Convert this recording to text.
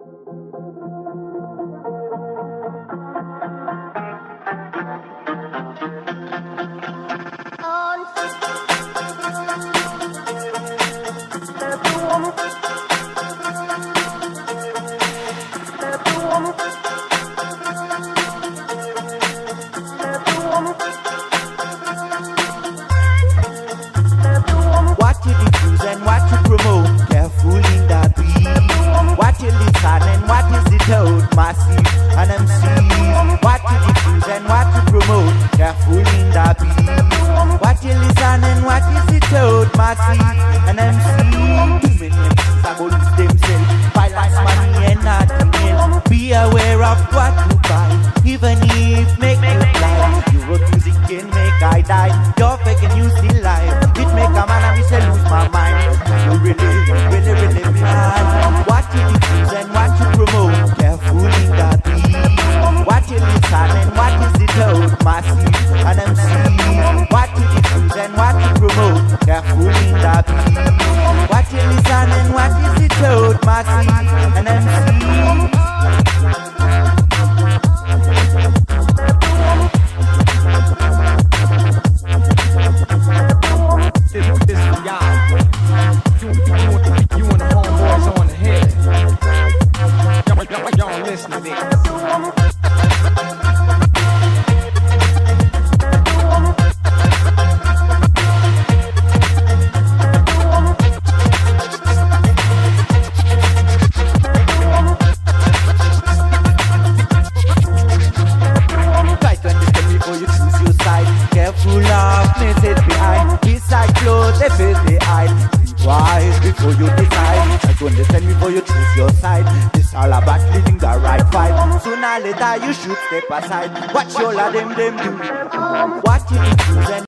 What you diffuse and what you promote, careful in that beat. What you listen and what is it out, massive and MCs. What you diffuse and what you promote, careful in that beat. What you listen and what is it out, massive and MCs. Too many MCs are gonna lose themselves, violence, money and nothing else. Be aware of what you buy, even if make you fly. You wrote music can make I die, you're fake and you still lie. It make a man and me say lose my mind. You really blind. What you diffuse and what you promote, careful in that beat. What you listen and what is it out, massive and MC. What you diffuse and what you promote, careful in that beat. What you listen and what is it out, massive and MC. You and the homeboys on the head. Y'all listen to this. Try to understand before you choose your side. Careful of message behind. Beside clothes, they face the eye. Think wise before you decide. Try to understand before you choose your side. This all about living the right fight. Sooner or later you should step aside. Watch all of them do. What you diffuse and